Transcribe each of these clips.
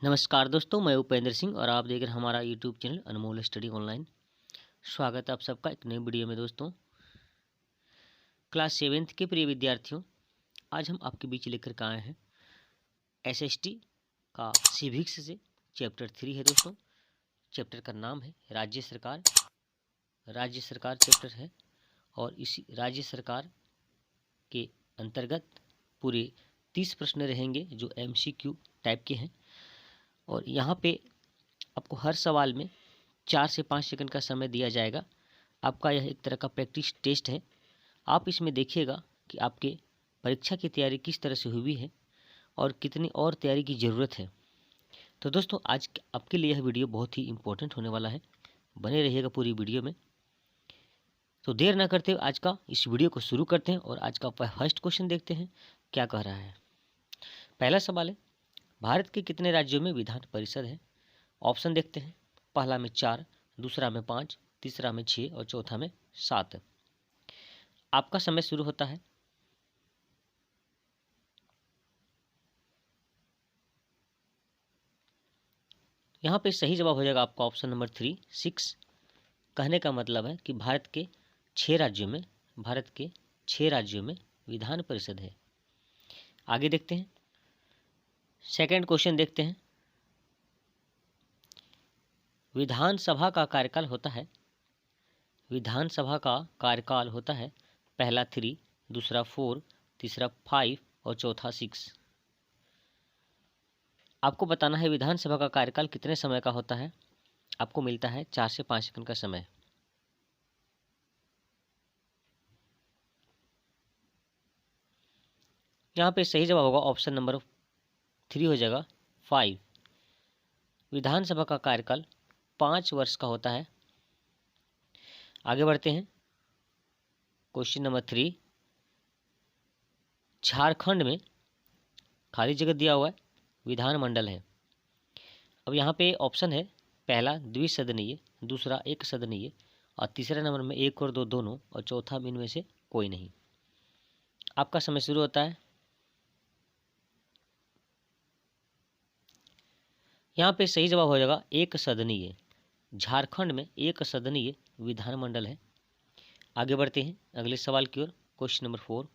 नमस्कार दोस्तों, मैं उपेंद्र सिंह और आप देख रहे हैं हमारा यूट्यूब चैनल अनमोल स्टडी ऑनलाइन। स्वागत है आप सबका एक नई वीडियो में। दोस्तों, क्लास 7th के प्रिय विद्यार्थियों, आज हम आपके बीच लेकर के आए हैं एसएसटी का सिविक्स से चैप्टर 3 है। दोस्तों, चैप्टर का नाम है राज्य सरकार। राज्य सरकार चैप्टर है और इसी राज्य सरकार के अंतर्गत पूरे 30 प्रश्न रहेंगे जो MCQ टाइप के हैं। और यहाँ पे आपको हर सवाल में 4 से 5 सेकंड का समय दिया जाएगा। आपका यह एक तरह का प्रैक्टिस टेस्ट है। आप इसमें देखिएगा कि आपके परीक्षा की तैयारी किस तरह से हुई है और कितनी और तैयारी की ज़रूरत है। तो दोस्तों, आज आपके लिए यह वीडियो बहुत ही इम्पोर्टेंट होने वाला है। बने रहिएगा पूरी वीडियो में। तो देर ना करते हुए आज का इस वीडियो को शुरू करते हैं और आज का फर्स्ट क्वेश्चन देखते हैं क्या कह रहा है। पहला सवाल है, भारत के कितने राज्यों में विधान परिषद है? ऑप्शन देखते हैं। पहला में 4, दूसरा में 5, तीसरा में 6 और चौथा में 7। आपका समय शुरू होता है। यहाँ पे सही जवाब हो जाएगा आपका ऑप्शन नंबर 3, 6। कहने का मतलब है कि भारत के 6 राज्यों में विधान परिषद है। आगे देखते हैं, सेकंड क्वेश्चन देखते हैं। विधानसभा का कार्यकाल होता है पहला 3, दूसरा 4, तीसरा 5 और चौथा 6। आपको बताना है विधानसभा का कार्यकाल कितने समय का होता है। आपको मिलता है 4 से 5 सेकंड का समय। यहाँ पे सही जवाब होगा ऑप्शन नंबर 3 हो जाएगा, 5। विधानसभा का कार्यकाल 5 वर्ष का होता है। आगे बढ़ते हैं, क्वेश्चन नंबर 3। झारखंड में खाली जगह दिया हुआ है, विधानमंडल है। अब यहाँ पे ऑप्शन है, पहला द्विसदनीय, दूसरा एक सदनीय और तीसरा नंबर में 1 और 2 दोनों और चौथा में इनमें से कोई नहीं। आपका समय शुरू होता है। यहाँ पे सही जवाब हो जाएगा एक सदनीय। झारखंड में एक सदनीय विधानमंडल है। आगे बढ़ते हैं अगले सवाल की ओर, क्वेश्चन नंबर 4।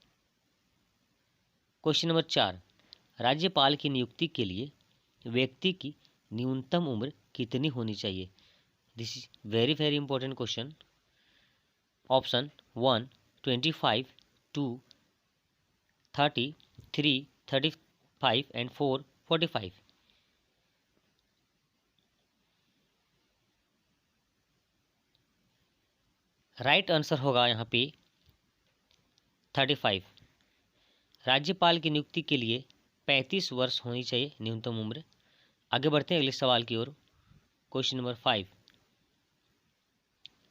क्वेश्चन नंबर 4, राज्यपाल की नियुक्ति के लिए व्यक्ति की न्यूनतम उम्र कितनी होनी चाहिए? This is very very important question. Option 1 25, 2 30, 3 35 and 4 45। Right answer होगा यहाँ पे 35। राज्यपाल की नियुक्ति के लिए 35 वर्ष होनी चाहिए न्यूनतम उम्र। आगे बढ़ते हैं अगले सवाल की ओर, क्वेश्चन नंबर 5।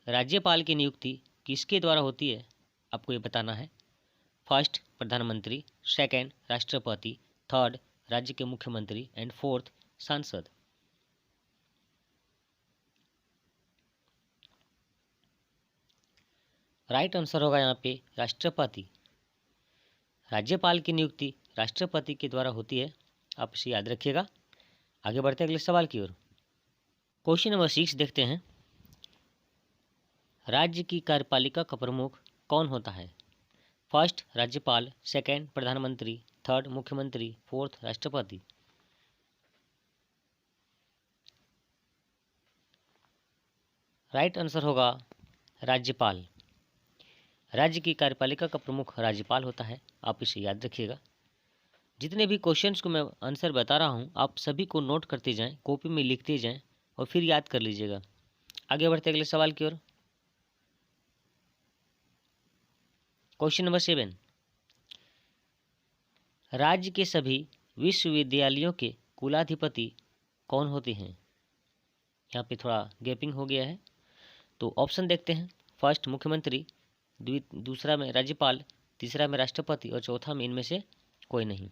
राज्यपाल की नियुक्ति किसके द्वारा होती है? आपको ये बताना है। फर्स्ट प्रधानमंत्री, सेकंड राष्ट्रपति, थर्ड राज्य के मुख्यमंत्री एंड फोर्थ सांसद। राइट आंसर होगा यहाँ पे राष्ट्रपति। राज्यपाल की नियुक्ति राष्ट्रपति के द्वारा होती है, आप इसे याद रखिएगा। आगे बढ़ते हैं अगले सवाल की ओर, क्वेश्चन नंबर 6 देखते हैं। राज्य की कार्यपालिका का प्रमुख कौन होता है? फर्स्ट राज्यपाल, सेकंड प्रधानमंत्री, थर्ड मुख्यमंत्री, फोर्थ राष्ट्रपति। राइट आंसर होगा राज्यपाल। राज्य की कार्यपालिका का प्रमुख राज्यपाल होता है, आप इसे याद रखिएगा। जितने भी क्वेश्चंस को मैं आंसर बता रहा हूँ, आप सभी को नोट करते जाएं, कॉपी में लिखते जाएं और फिर याद कर लीजिएगा। आगे बढ़ते अगले सवाल की ओर, क्वेश्चन नंबर 7। राज्य के सभी विश्वविद्यालयों के कुलाधिपति कौन होते हैं? यहाँ पे थोड़ा गैपिंग हो गया है, तो ऑप्शन देखते हैं। फर्स्ट मुख्यमंत्री, दूसरा में राज्यपाल, तीसरा में राष्ट्रपति और चौथा में इनमें से कोई नहीं।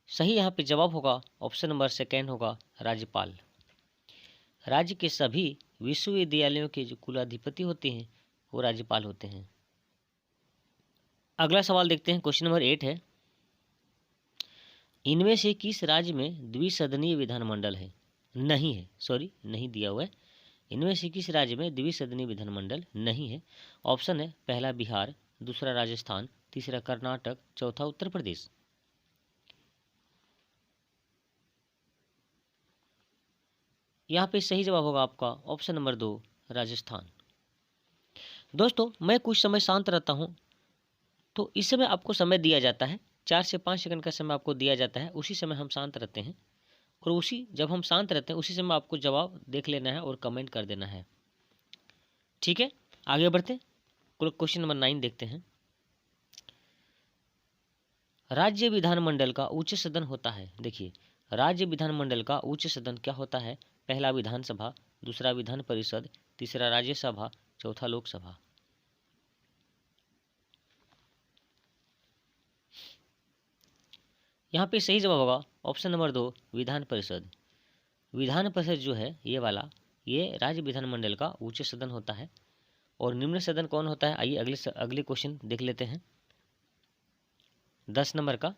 सही यहाँ पे जवाब होगा ऑप्शन नंबर 2 होगा राज्यपाल। राज्य के सभी विश्वविद्यालयों के जो कुलाधिपति होते हैं वो राज्यपाल होते हैं। अगला सवाल देखते हैं, क्वेश्चन नंबर 8 है, इनमें से किस राज्य में द्विसदनीय विधानमंडल है? नहीं है, सॉरी नहीं दिया हुआ है। इनमें से किस राज्य में द्विसदनीय विधानमंडल नहीं है? ऑप्शन है, पहला बिहार, दूसरा राजस्थान, तीसरा कर्नाटक, चौथा उत्तर प्रदेश। यहाँ पे सही जवाब होगा आपका ऑप्शन नंबर 2, राजस्थान। दोस्तों मैं कुछ समय शांत रहता हूँ, तो इस समय आपको समय दिया जाता है, 4 से 5 सेकंड का समय आपको दिया जाता है। उसी समय हम शांत रहते हैं, और उसी जब हम शांत रहते हैं उसी समय आपको जवाब देख लेना है और कमेंट कर देना है। ठीक है, आगे बढ़ते हैं, क्वेश्चन नंबर 9 देखते हैं। राज्य विधानमंडल का उच्च सदन होता है, देखिए राज्य विधानमंडल का उच्च सदन क्या होता है? पहला विधानसभा, दूसरा विधान परिषद, तीसरा राज्यसभा, चौथा लोकसभा। यहाँ पे सही जवाब होगा ऑप्शन नंबर 2, विधान परिषद। विधान परिषद जो है ये वाला, ये राज्य विधानमंडल का उच्च सदन होता है। और निम्न सदन कौन होता है? आइए अगले क्वेश्चन देख लेते हैं, 10 नंबर का।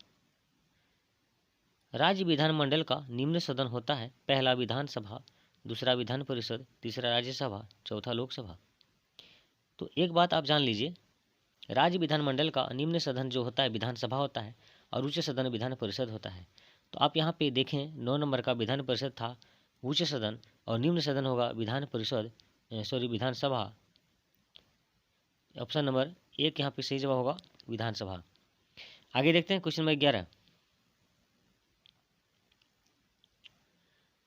राज्य विधानमंडल का निम्न सदन होता है, पहला विधानसभा, दूसरा विधान परिषद, तीसरा राज्यसभा, चौथा लोकसभा। तो एक बात आप जान लीजिए, राज्य विधानमंडल का निम्न सदन जो होता है विधानसभा होता है, और उच्च सदन विधान परिषद होता है। तो आप यहाँ पे देखें 9 नंबर का विधान परिषद था उच्च सदन, और निम्न सदन होगा विधान परिषद, सॉरी विधानसभा। ऑप्शन नंबर 1 यहाँ पे सही जवाब होगा विधानसभा। आगे देखते हैं क्वेश्चन नंबर 11।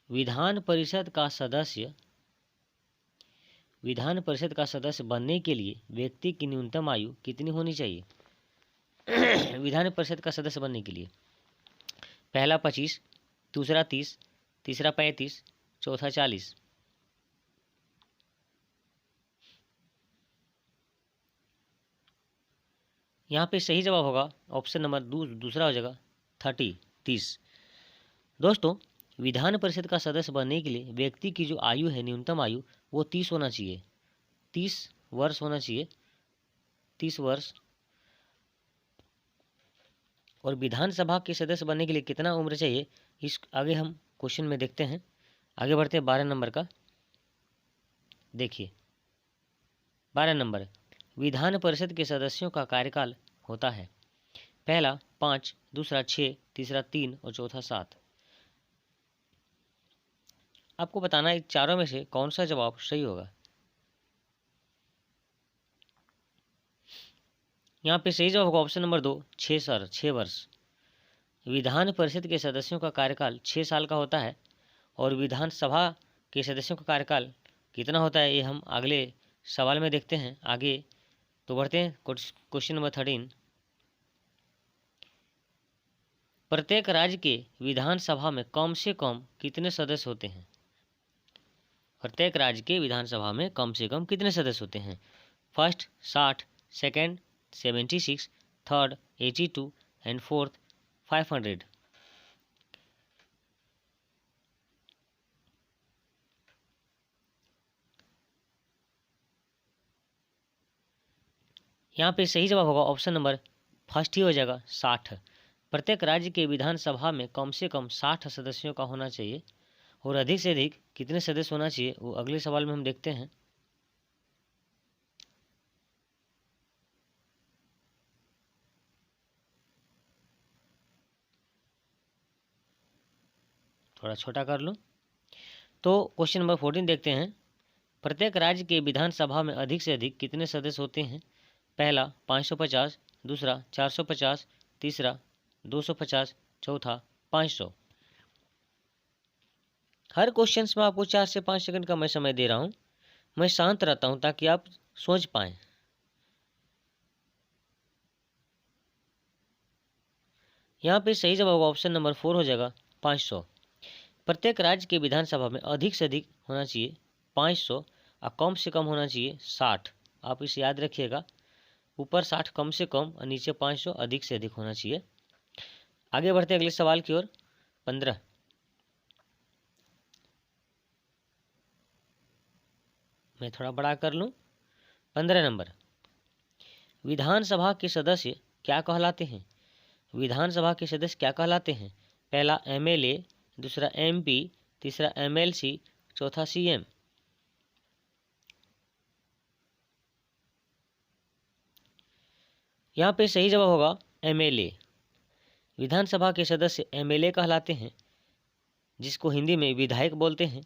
विधान परिषद का सदस्य बनने के लिए व्यक्ति की न्यूनतम आयु कितनी होनी चाहिए? विधान परिषद का सदस्य बनने के लिए पहला 25, दूसरा 30, तीसरा 35, चौथा 40। यहाँ पे सही जवाब होगा ऑप्शन नंबर दूसरा हो जाएगा 30। दोस्तों विधान परिषद का सदस्य बनने के लिए व्यक्ति की जो आयु है, न्यूनतम आयु, वो 30 होना चाहिए, 30 वर्ष होना चाहिए, 30 वर्ष। और विधानसभा के सदस्य बनने के लिए कितना उम्र चाहिए, इस आगे हम क्वेश्चन में देखते हैं। आगे बढ़ते हैं 12 नंबर का। देखिए 12 नंबर, विधान परिषद के सदस्यों का कार्यकाल होता है, पहला 5, दूसरा 6, तीसरा 3 और चौथा 7। आपको बताना है चारों में से कौन सा जवाब सही होगा। यहाँ पे सही जवाब होगा ऑप्शन नंबर 2, 6 वर्ष। विधान परिषद के सदस्यों का कार्यकाल 6 साल का होता है, और विधानसभा के सदस्यों का कार्यकाल कितना होता है ये हम अगले सवाल में देखते हैं। आगे तो बढ़ते हैं क्वेश्चन नंबर 13। प्रत्येक राज्य के विधानसभा में कम से कम कितने सदस्य होते हैं? प्रत्येक राज्य के विधानसभा में कम से कम कितने सदस्य होते हैं? First 60, second 76, third 82 and fourth 500। यहाँ पे सही जवाब होगा ऑप्शन नंबर फर्स्ट ही हो जाएगा 60। प्रत्येक राज्य के विधानसभा में कम से कम 60 सदस्यों का होना चाहिए, और अधिक से अधिक कितने सदस्य होना चाहिए वो अगले सवाल में हम देखते हैं। थोड़ा छोटा कर लूँ। तो क्वेश्चन नंबर 14 देखते हैं। प्रत्येक राज्य के विधानसभा में अधिक से अधिक कितने सदस्य होते हैं? पहला 550, दूसरा 450, तीसरा 250, चौथा 500। हर क्वेश्चन में आपको 4 से 5 सेकंड का मैं समय दे रहा हूँ। मैं शांत रहता हूँ ताकि आप सोच पाएं। यहाँ पे सही जवाब होगा ऑप्शन नंबर 4 हो जाएगा 500। प्रत्येक राज्य के विधानसभा में अधिक से अधिक होना चाहिए 500, और कम से कम होना चाहिए 60। आप इसे याद रखिएगा, ऊपर 60 कम से कम और नीचे 500 अधिक से अधिक होना चाहिए। आगे बढ़ते अगले सवाल की ओर। 15, मैं थोड़ा बड़ा कर लूँ। 15 नंबर, विधानसभा के सदस्य क्या कहलाते हैं? विधानसभा के सदस्य क्या कहलाते हैं? पहला एमएलए, दूसरा एमपी, तीसरा एमएलसी, चौथा सीएम। यहाँ पे सही जवाब होगा एमएलए। विधानसभा के सदस्य एमएलए कहलाते हैं, जिसको हिंदी में विधायक बोलते हैं।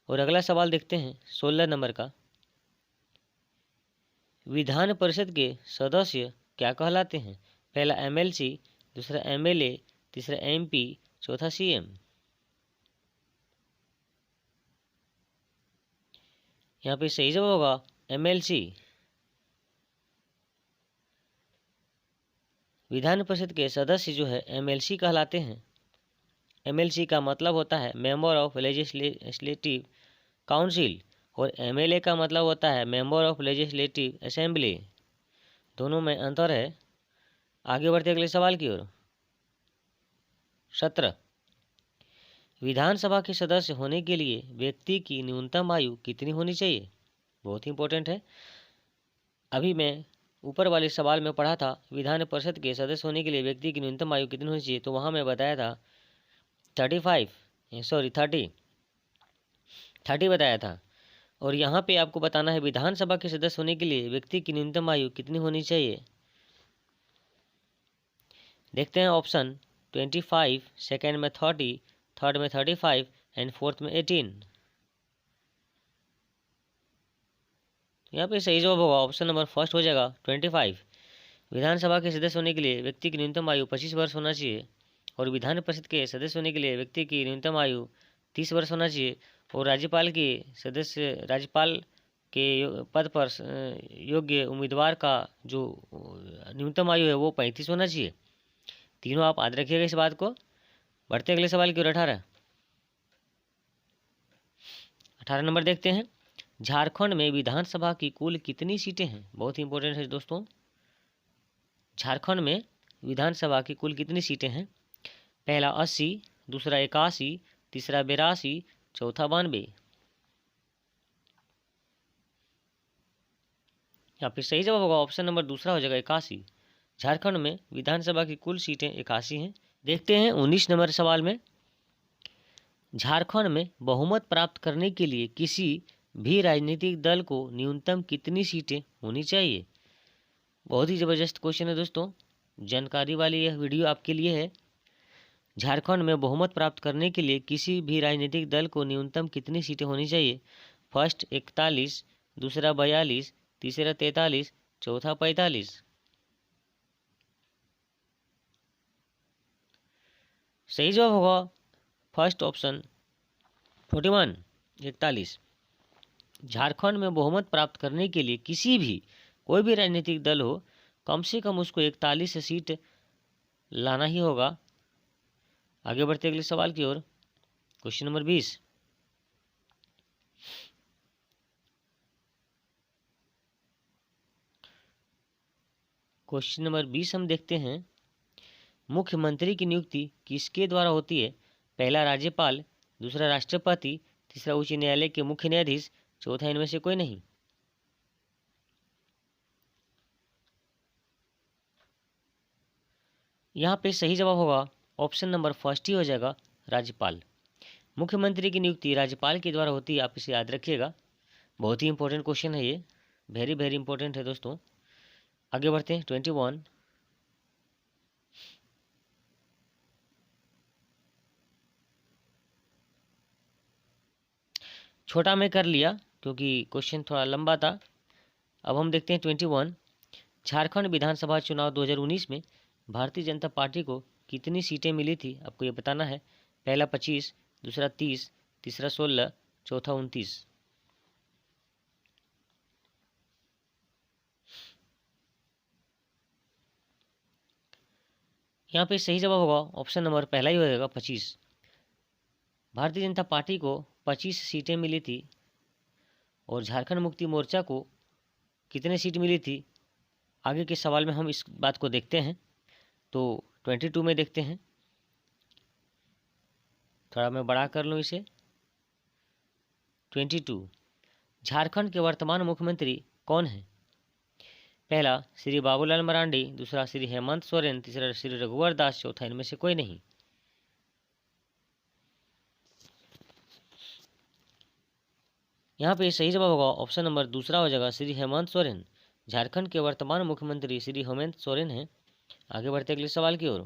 और अगला सवाल देखते हैं 16 नंबर का। विधान परिषद के सदस्य क्या कहलाते हैं? पहला एमएलसी, दूसरा एमएलए, तीसरा एमपी, चौथा सीएम। यहाँ पे सही जवाब होगा एमएलसी। विधान परिषद के सदस्य जो है एमएलसी कहलाते हैं। एमएलसी का मतलब होता है मेंबर ऑफ लेजिस्लेटिव काउंसिल और एमएलए का मतलब होता है मेंबर ऑफ लेजिस्लेटिव असेंबली। दोनों में अंतर है। आगे बढ़ते अगले सवाल की ओर। 17। विधानसभा के सदस्य होने के लिए व्यक्ति की न्यूनतम आयु कितनी होनी चाहिए? बहुत ही इंपॉर्टेंट है। अभी मैं ऊपर वाले सवाल में पढ़ा था विधान परिषद के सदस्य होने के लिए व्यक्ति की न्यूनतम आयु कितनी होनी चाहिए, तो वहाँ मैं बताया था 30 बताया था। और यहाँ पे आपको बताना है विधानसभा के सदस्य होने के लिए व्यक्ति की न्यूनतम आयु कितनी होनी चाहिए। देखते हैं ऑप्शन 25, सेकेंड में 30, थर्ड में 35 एंड फोर्थ में 18। यहाँ पे सही जवाब होगा ऑप्शन नंबर फर्स्ट हो जाएगा 25। विधानसभा के सदस्य होने के लिए व्यक्ति की न्यूनतम आयु 25 वर्ष होना चाहिए और विधान परिषद के सदस्य होने के लिए व्यक्ति की न्यूनतम आयु 30 वर्ष होना चाहिए और राज्यपाल के पद पर योग्य उम्मीदवार का जो न्यूनतम आयु है वो 35 होना चाहिए। तीनों आप याद रखिएगा इस बात को। बढ़ते अगले सवाल की ओर। 18 नंबर देखते हैं। झारखंड में विधानसभा की कुल कितनी सीटें हैं? बहुत ही इंपॉर्टेंट है दोस्तों। झारखंड में विधानसभा की कुल कितनी सीटें हैं? पहला 80, दूसरा 81, तीसरा 82, चौथा 92। यहाँ पे सही जवाब होगा ऑप्शन नंबर दूसरा हो जाएगा 81। झारखंड में विधानसभा की कुल सीटें 81 हैं। देखते हैं 19 नंबर सवाल में। झारखंड में बहुमत प्राप्त करने के लिए किसी भी राजनीतिक दल को न्यूनतम कितनी सीटें होनी चाहिए? बहुत ही ज़बरदस्त क्वेश्चन है दोस्तों। जानकारी वाली यह वीडियो आपके लिए है। झारखंड में बहुमत प्राप्त करने के लिए किसी भी राजनीतिक दल को न्यूनतम कितनी सीटें होनी चाहिए? फर्स्ट 41, दूसरा 42, तीसरा 43, चौथा 45। सही जवाब होगा फर्स्ट ऑप्शन 41, 41। झारखंड में बहुमत प्राप्त करने के लिए किसी भी कोई भी राजनीतिक दल हो कम से कम उसको 41 सीट लाना ही होगा। आगे बढ़ते अगले सवाल की ओर। Question number 20। क्वेश्चन नंबर 20 हम देखते हैं। मुख्यमंत्री की नियुक्ति किसके द्वारा होती है? पहला राज्यपाल, दूसरा राष्ट्रपति, तीसरा उच्च न्यायालय के मुख्य न्यायाधीश, चौथा इनमें से कोई नहीं। यहाँ पे सही जवाब होगा ऑप्शन नंबर फर्स्ट ही हो जाएगा राज्यपाल। मुख्यमंत्री की नियुक्ति राज्यपाल के द्वारा होती है, आप इसे याद रखिएगा। बहुत ही इंपॉर्टेंट क्वेश्चन है ये, वेरी वेरी इंपॉर्टेंट है दोस्तों। आगे बढ़ते हैं 21। छोटा मैं कर लिया क्योंकि क्वेश्चन थोड़ा लंबा था। अब हम देखते हैं 21। झारखंड विधानसभा चुनाव 2019 में भारतीय जनता पार्टी को कितनी सीटें मिली थी? आपको ये बताना है। पहला 25, दूसरा 30, तीसरा 16, चौथा 29। यहाँ पे सही जवाब होगा ऑप्शन नंबर पहला ही होगा 25। भारतीय जनता पार्टी को 25 सीटें मिली थी और झारखंड मुक्ति मोर्चा को कितने सीट मिली थी? आगे के सवाल में हम इस बात को देखते हैं। तो 22 में देखते हैं। थोड़ा मैं बड़ा कर लूँ इसे। 22। झारखंड के वर्तमान मुख्यमंत्री कौन हैं? पहला श्री बाबूलाल मरांडी, दूसरा श्री हेमंत सोरेन, तीसरा श्री रघुवर दास, चौथा इनमें से कोई नहीं। यहाँ पे सही जवाब होगा ऑप्शन नंबर दूसरा हो जाएगा, श्री हेमंत सोरेन। झारखंड के वर्तमान मुख्यमंत्री श्री हेमंत सोरेन हैं। आगे बढ़ते अगले सवाल की ओर।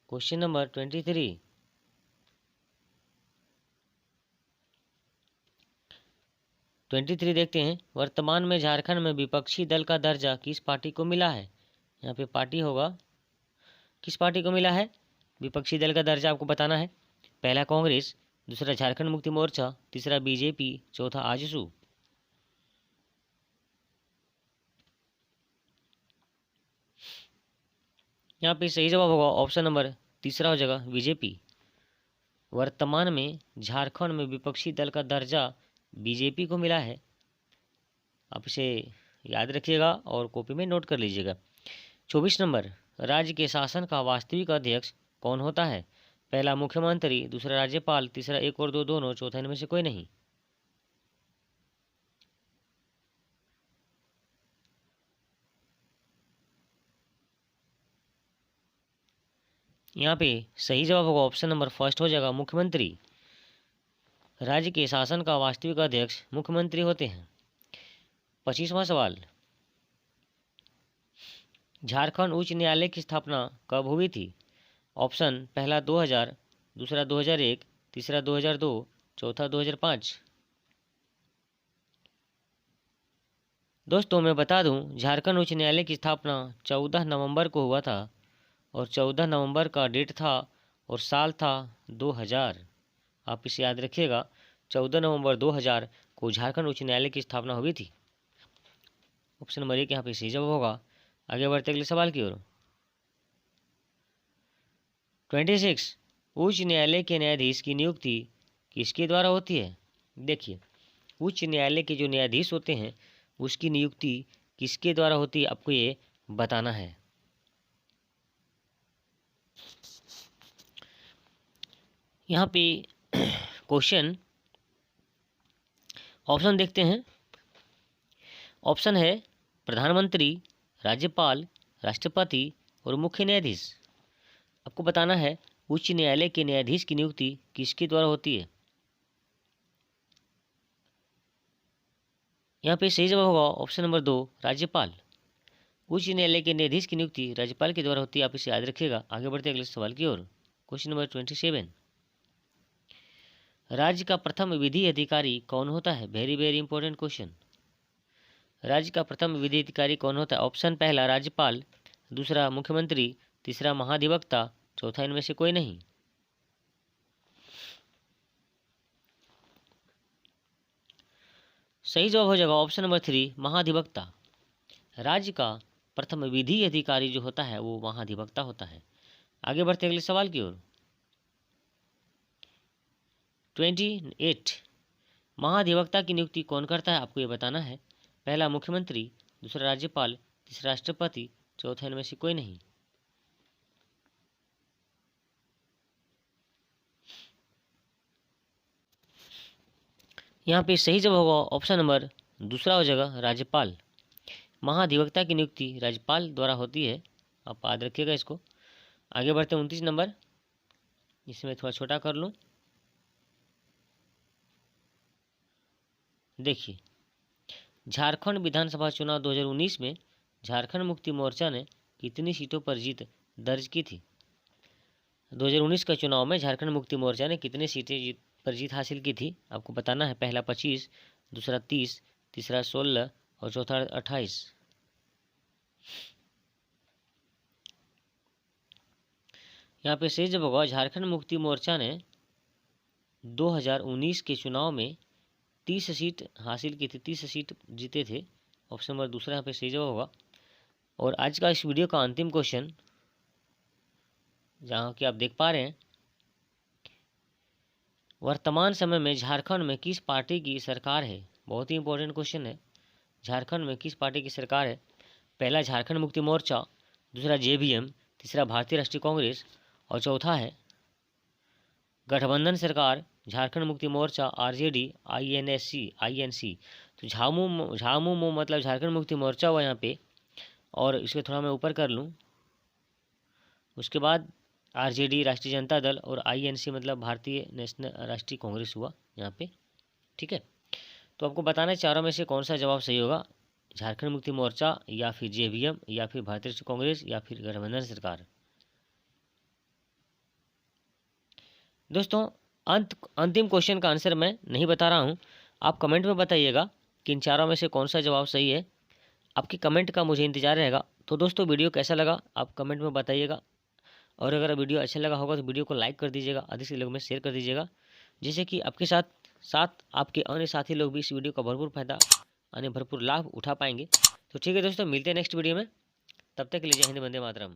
Question number 23। देखते हैं, वर्तमान में झारखंड में विपक्षी दल का दर्जा किस पार्टी को मिला है। यहाँ पे पार्टी होगा, किस पार्टी को मिला है विपक्षी दल का दर्जा, आपको बताना है। पहला कांग्रेस, दूसरा झारखंड मुक्ति मोर्चा, तीसरा बीजेपी, चौथा आजसू। यहाँ पे सही जवाब होगा ऑप्शन नंबर तीसरा हो जाएगा, बीजेपी। वर्तमान में झारखंड में विपक्षी दल का दर्जा बीजेपी को मिला है। आप इसे याद रखिएगा और कॉपी में नोट कर लीजिएगा। 24 नंबर, राज्य के शासन का वास्तविक अध्यक्ष कौन होता है। पहला मुख्यमंत्री, दूसरा राज्यपाल, तीसरा एक और दो दोनों, चौथा इनमें से कोई नहीं। यहाँ पे सही जवाब होगा ऑप्शन नंबर फर्स्ट हो जाएगा, मुख्यमंत्री। राज्य के शासन का वास्तविक अध्यक्ष मुख्यमंत्री होते हैं। 25वां सवाल, झारखंड उच्च न्यायालय की स्थापना कब हुई थी। ऑप्शन पहला 2000, दूसरा 2001, तीसरा 2002, चौथा 2005। दोस्तों मैं बता दूं, झारखंड उच्च न्यायालय की स्थापना 14 नवंबर को हुआ था और 14 नवंबर का डेट था और साल था 2000। आप इसे याद रखिएगा, 14 नवंबर 2000 को झारखंड उच्च न्यायालय की स्थापना हुई थी। ऑप्शन नंबर 1 यहाँ पे सही जवाब होगा। आगे बढ़ते अगले सवाल की ओर। 26, उच्च न्यायालय के न्यायाधीश की नियुक्ति किसके द्वारा होती है। देखिए, उच्च न्यायालय के जो न्यायाधीश होते हैं उसकी नियुक्ति किसके द्वारा होती है, आपको ये बताना है। यहाँ पे क्वेश्चन ऑप्शन देखते हैं। ऑप्शन है प्रधानमंत्री, राज्यपाल, राष्ट्रपति और मुख्य न्यायाधीश। आपको बताना है उच्च न्यायालय के न्यायाधीश की नियुक्ति किसके द्वारा होती है। यहाँ पे सही जवाब होगा ऑप्शन नंबर 2, राज्यपाल। उच्च न्यायालय के न्यायाधीश की नियुक्ति राज्यपाल के द्वारा होती है। आप इसे याद रखिएगा। आगे बढ़ते अगले सवाल की ओर। क्वेश्चन नंबर 27, राज्य का प्रथम विधि अधिकारी कौन होता है। Very very important question. राज्य का प्रथम विधि अधिकारी कौन होता है। ऑप्शन पहला राज्यपाल, दूसरा मुख्यमंत्री, तीसरा महाधिवक्ता, चौथा इनमें से कोई नहीं। सही जवाब हो जाएगा ऑप्शन नंबर 3, महाधिवक्ता। राज्य का प्रथम विधि अधिकारी जो होता है वो महाधिवक्ता होता है। आगे बढ़ते अगले सवाल की ओर। 28, महाधिवक्ता की नियुक्ति कौन करता है, आपको ये बताना है। पहला मुख्यमंत्री, दूसरा राज्यपाल, तीसरा राष्ट्रपति, चौथा इनमें से कोई नहीं। यहाँ पे सही जवाब होगा ऑप्शन नंबर दूसरा हो जाएगा, राज्यपाल। महाधिवक्ता की नियुक्ति राज्यपाल द्वारा होती है। आप याद रखिएगा इसको। आगे बढ़ते 29 नंबर, इसमें थोड़ा छोटा कर लूँ। देखिए, झारखंड विधानसभा चुनाव 2019 में झारखंड मुक्ति मोर्चा ने कितनी सीटों पर जीत दर्ज की थी। 2019 का चुनाव में झारखंड मुक्ति मोर्चा ने कितनी सीटें पर जीत हासिल की थी, आपको बताना है। पहला 25, दूसरा 30, तीसरा 16 और चौथा 28। यहाँ पे सही जवाब होगा झारखंड मुक्ति मोर्चा ने 2019 के चुनाव में 30 सीट हासिल की थी, 30 सीट जीते थे। ऑप्शन नंबर दूसरा यहाँ पे सही जवाब होगा। और आज का इस वीडियो का अंतिम क्वेश्चन, जहाँ कि आप देख पा रहे हैं, वर्तमान समय में झारखंड में किस पार्टी की सरकार है। बहुत ही इंपॉर्टेंट क्वेश्चन है। झारखंड में किस पार्टी की सरकार है। पहला झारखंड मुक्ति मोर्चा, दूसरा जेवीएम, तीसरा भारतीय राष्ट्रीय कांग्रेस और चौथा है गठबंधन सरकार झारखंड मुक्ति मोर्चा, आरजेडी, आईएनसी। तो झामू मतलब झारखंड मुक्ति मोर्चा हुआ यहाँ पे, और इसको थोड़ा मैं ऊपर कर लूँ। उसके बाद आरजेडी राष्ट्रीय जनता दल, और आईएनसी मतलब भारतीय नेशनल राष्ट्रीय कांग्रेस हुआ यहाँ पे। ठीक है, तो आपको बताना है चारों में से कौन सा जवाब सही होगा, झारखंड मुक्ति मोर्चा या फिर जेवीएम या फिर भारतीय राष्ट्रीय कांग्रेस या फिर गठबंधन सरकार। दोस्तों अंतिम क्वेश्चन का आंसर मैं नहीं बता रहा हूँ, आप कमेंट में बताइएगा कि इन चारों में से कौन सा जवाब सही है। आपकी कमेंट का मुझे इंतजार रहेगा। तो दोस्तों वीडियो कैसा लगा आप कमेंट में बताइएगा, और अगर वीडियो अच्छा लगा होगा तो वीडियो को लाइक कर दीजिएगा, अधिक से लोग में शेयर कर दीजिएगा, जिससे कि आपके साथ आपके अन्य साथी लोग भी इस वीडियो का भरपूर फायदा भरपूर लाभ उठा पाएंगे। तो ठीक है दोस्तों, मिलते हैं नेक्स्ट वीडियो में, तब तक के लिए जय हिंद, वंदे मातरम।